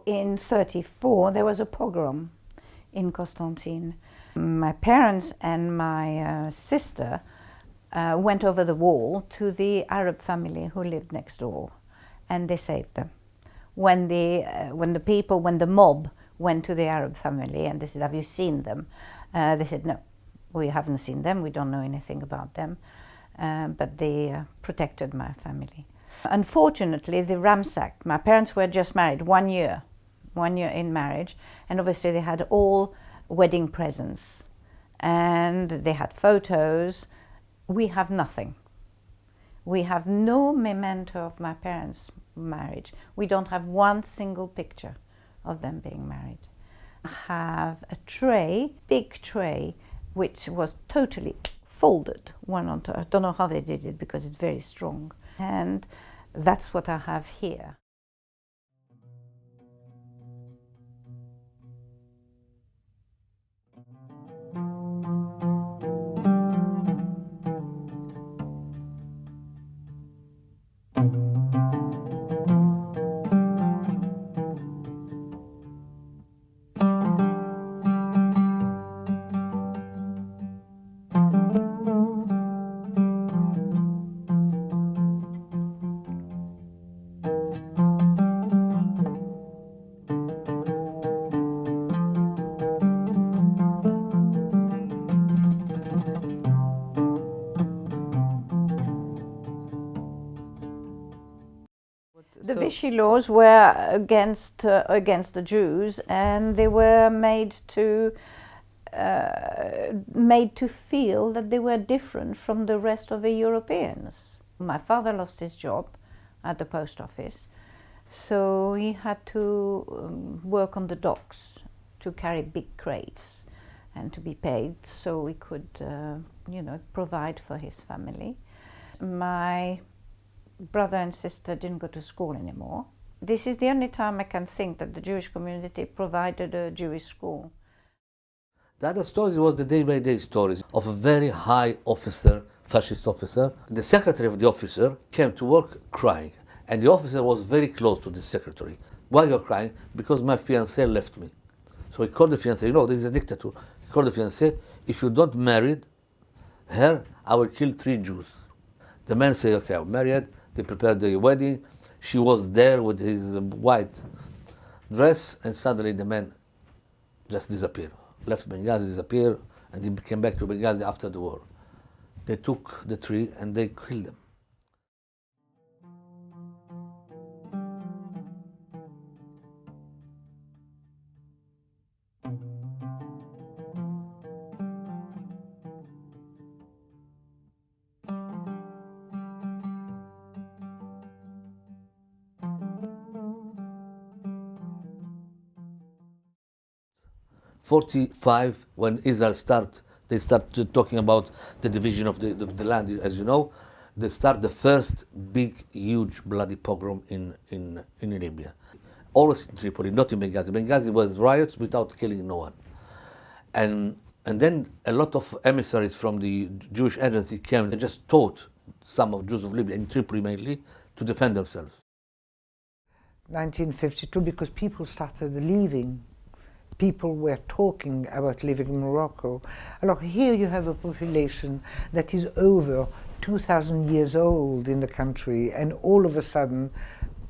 in 1934 there was a pogrom in Constantine. My parents and my sister went over the wall to the Arab family who lived next door, and they saved them. When the mob went to the Arab family and they said, "Have you seen them?" They said, "No, we haven't seen them. We don't know anything about them." But they protected my family. Unfortunately, they ransacked. My parents were just married 1 year in marriage, and obviously they had all wedding presents, and they had photos. We have nothing. We have no memento of my parents' marriage. We don't have one single picture of them being married. I have a tray, big tray, which was totally folded one on top. I don't know how they did it because it's very strong. And that's what I have here. The Vichy laws were against the Jews, and they were made to feel that they were different from the rest of the Europeans. My father lost his job at the post office, so he had to work on the docks to carry big crates and to be paid so he could, provide for his family. My brother and sister didn't go to school anymore. This is the only time I can think that the Jewish community provided a Jewish school. The other story was the day-by-day stories of a very high officer, fascist officer. The secretary of the officer came to work crying, and the officer was very close to the secretary. Why you're crying? Because my fiancée left me. So he called the fiancée, this is a dictator. He called the fiancée, if you don't marry her, I will kill 3 Jews. The man said, okay, I'm married. They prepared the wedding. She was there with his white dress, and suddenly the man just disappeared. Left Benghazi, disappeared, and he came back to Benghazi after the war. They took the 3 and they killed them. '45, when Israel they start talking about the division of the land, as you know. They start the first big, huge, bloody pogrom in Libya. Always in Tripoli, not in Benghazi. Benghazi was riots without killing no one. And then a lot of emissaries from the Jewish agency came and just taught some of Jews of Libya, in Tripoli mainly, to defend themselves. 1952, because people started leaving. People were talking about living in Morocco. Alors here you have a population that is over 2,000 years old in the country, and all of a sudden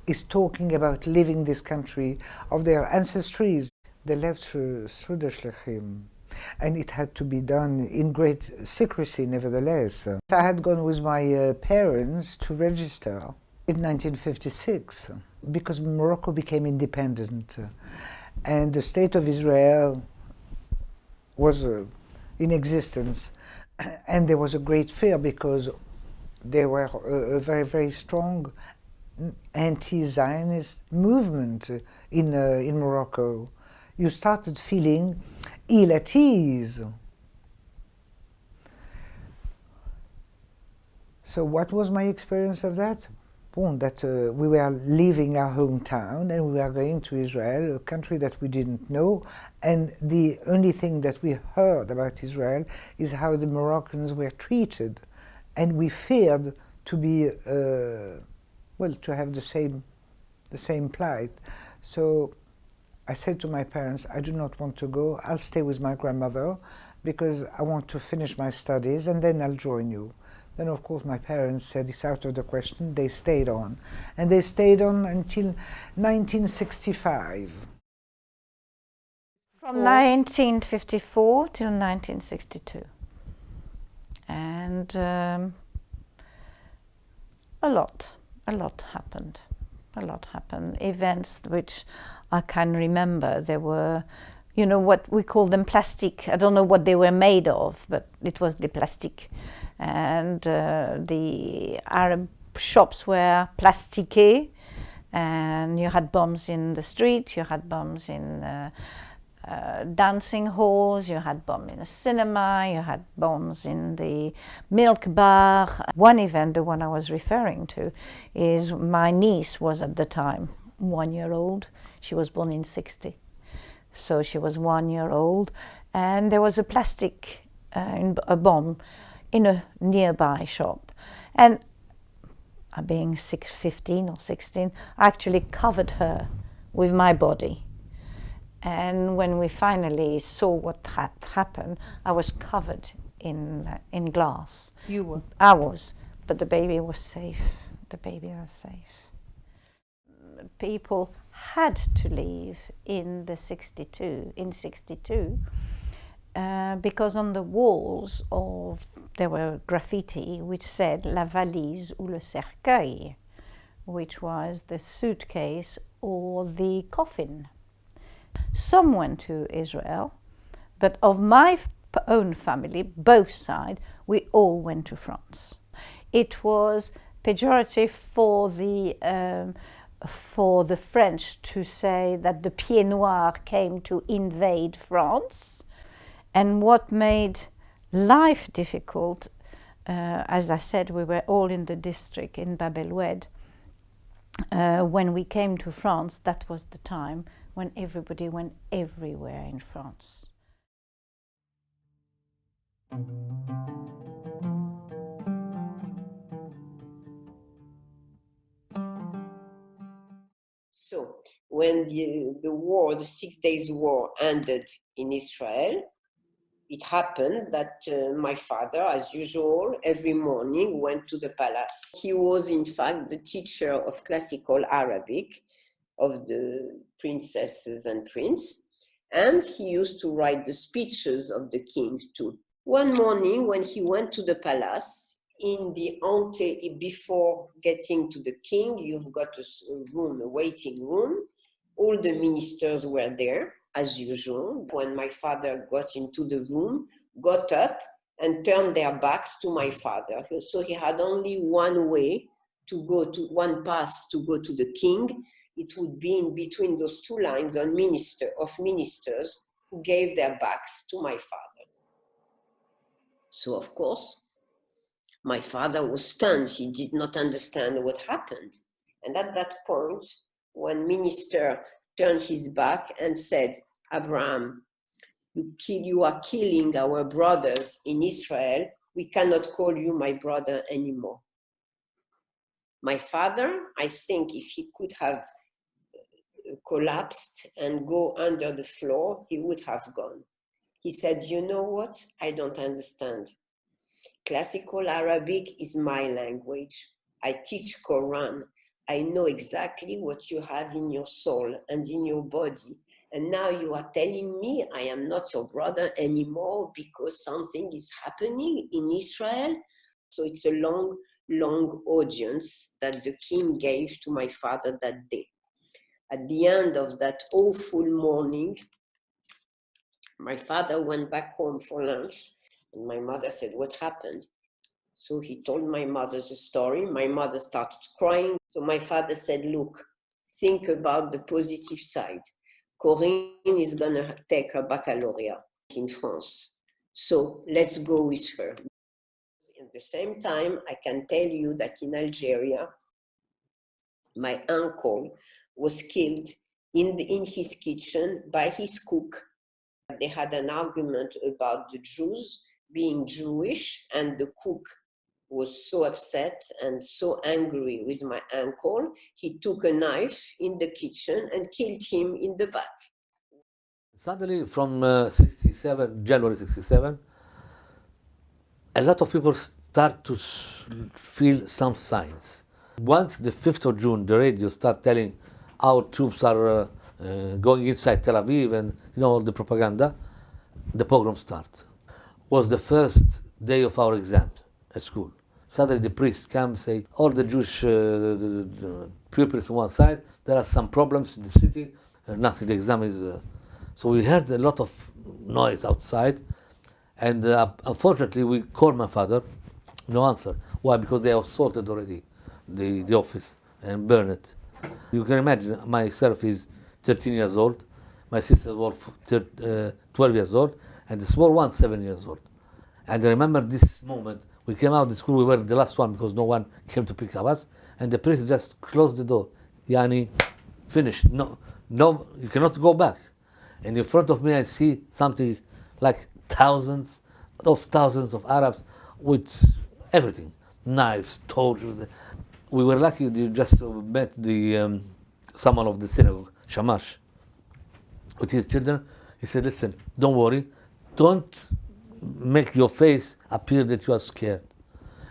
is talking about living this country of their ancestries. They left through the Shlichim, and it had to be done in great secrecy nevertheless. I had gone with my parents to register in 1956 because Morocco became independent. And the state of Israel was in existence, and there was a great fear because there were a very, very strong anti-Zionist movement in Morocco. You started feeling ill at ease. So what was my experience of that? That we were leaving our hometown and we were going to Israel, a country that we didn't know, and the only thing that we heard about Israel is how the Moroccans were treated, and we feared to be, to have the same plight. So I said to my parents, I do not want to go. I'll stay with my grandmother because I want to finish my studies and then I'll join you. Then, of course, my parents said it's out of the question. They stayed on. And they stayed on until 1965. From 1954 till 1962. And a lot happened. A lot happened. Events which I can remember. There were, you know, what we call them plastic. I don't know what they were made of, but it was the plastic. And the Arab shops were plastiqués, and you had bombs in the street, you had bombs in dancing halls, you had bombs in a cinema, you had bombs in the milk bar. One event, the one I was referring to, is my niece was at the time 1 year old. She was born in 60. So she was 1 year old, and there was a a bomb in a nearby shop. And being 15 or 16, I actually covered her with my body. And when we finally saw what had happened, I was covered in glass. You were? I was, but the baby was safe. The baby was safe. People had to leave in 62, because on the walls there were graffiti which said "La valise ou le cercueil," which was the suitcase or the coffin. Some went to Israel, but of my own family, both sides, we all went to France. It was pejorative for the French to say that the Pieds Noirs came to invade France. And what made life difficult, as I said, we were all in the district in Bab el-Oued. When we came to France, that was the time when everybody went everywhere in France. So when the 6 days war ended in Israel, it happened that my father, as usual, every morning went to the palace. He was, in fact, the teacher of classical Arabic of the princesses and prince, and he used to write the speeches of the king too. One morning when he went to the palace, in the ante, before getting to the king, you've got a room, a waiting room. All the ministers were there, as usual. When my father got into the room, got up and turned their backs to my father. So he had only one way to go to, one path to go to the king. It would be in between those two lines of ministers who gave their backs to my father. So of course, my father was stunned. He did not understand what happened. And at that point, one minister turned his back and said, "Abraham, you are killing our brothers in Israel. We cannot call you my brother anymore." My father, I think if he could have collapsed and go under the floor, he would have gone. He said, "You know what? I don't understand. Classical Arabic is my language. I teach Quran. I know exactly what you have in your soul and in your body. And now you are telling me I am not your brother anymore because something is happening in Israel." So it's a long, long audience that the king gave to my father that day. At the end of that awful morning, my father went back home for lunch, and my mother said, "What happened?" So he told my mother the story. My mother started crying. So my father said, "Look, think about the positive side. Corinne is going to take her baccalaureate in France. So let's go with her." At the same time, I can tell you that in Algeria, my uncle was killed in his kitchen by his cook. They had an argument about the Jews being Jewish, and the cook was so upset and so angry with my uncle, he took a knife in the kitchen and killed him in the back. Suddenly, from 67, January 67, a lot of people start to feel some signs. Once the 5th of June, the radio start telling our troops are going inside Tel Aviv and all the propaganda, the pogrom start. Was the first day of our exams at school. Suddenly the priest comes say, all the Jewish the pupils on one side, there are some problems in the city, nothing, the exam is... So we heard a lot of noise outside, and unfortunately we called my father, no answer. Why? Because they assaulted already the office and burned it. You can imagine, myself is 13 years old, my sister was 12 years old, and the small one 7 years old. And I remember this moment, we came out of the school, we were the last one because no one came to pick up us, and the priest just closed the door. Yani, finished. No, you cannot go back. And in front of me I see something like thousands of Arabs with everything, knives, torches. We were lucky we just met the someone of the synagogue, Shamash, with his children. He said, listen, don't worry, don't make your face appear that you are scared.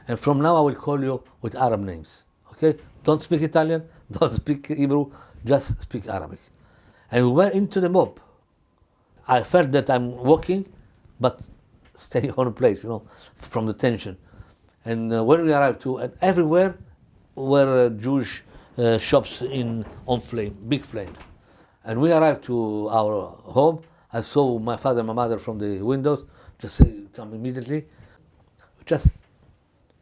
And from now I will call you with Arab names, okay? Don't speak Italian, don't speak Hebrew, just speak Arabic. And we went into the mob. I felt that I'm walking, but staying on place, from the tension. And when we arrived to, and everywhere were Jewish shops on flame, big flames. And we arrived to our home. I saw my father and my mother from the windows, just say, come immediately. Just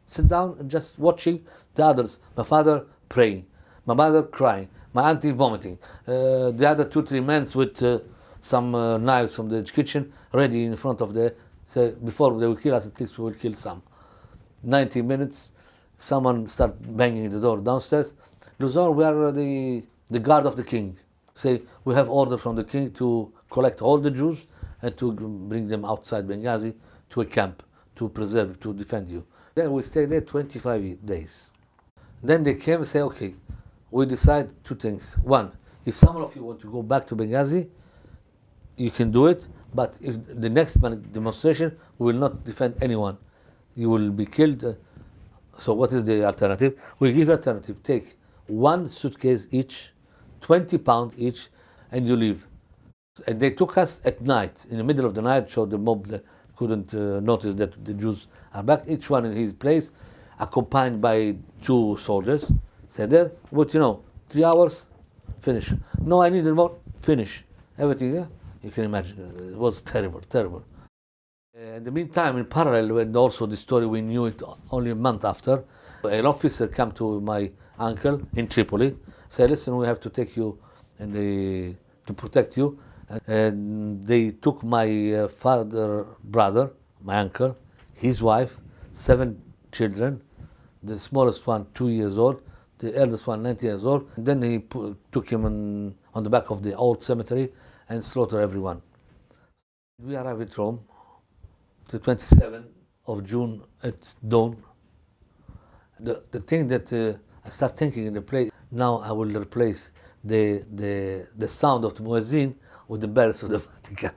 sit down and just watching the others. My father praying, my mother crying, my auntie vomiting. The other 2-3 men with some knives from the kitchen ready in front of before they will kill us, at least we will kill some. 90 minutes, someone start banging the door downstairs. Luzon, we are the guard of the king. Say, we have order from the king to collect all the Jews and to bring them outside Benghazi to a camp, to preserve, to defend you. Then we stayed there 25 days. Then they came and say, okay, we decide 2 things. One, if some of you want to go back to Benghazi, you can do it, but if the next demonstration, we will not defend anyone. You will be killed. So what is the alternative? We give you alternative. Take 1 suitcase each, 20 pounds each, and you leave. And they took us at night, in the middle of the night, so the mob couldn't notice that the Jews are back, each one in his place, accompanied by 2 soldiers. Stay there, but 3 hours, finish. No, I need more, finish. Everything, yeah? You can imagine, it was terrible, terrible. In the meantime, in parallel, and also the story, we knew it only a month after, an officer came to my uncle in Tripoli, said, listen, we have to take you and to protect you. And they took my brother, my uncle, his wife, 7 children, the smallest one 2 years old, the eldest one 19 years old. And then he took him on the back of the old cemetery and slaughtered everyone. We arrived at Rome, the 27th of June at dawn. The thing that I start thinking in the play, now I will replace the sound of the muezzin with the bells of the Vatican.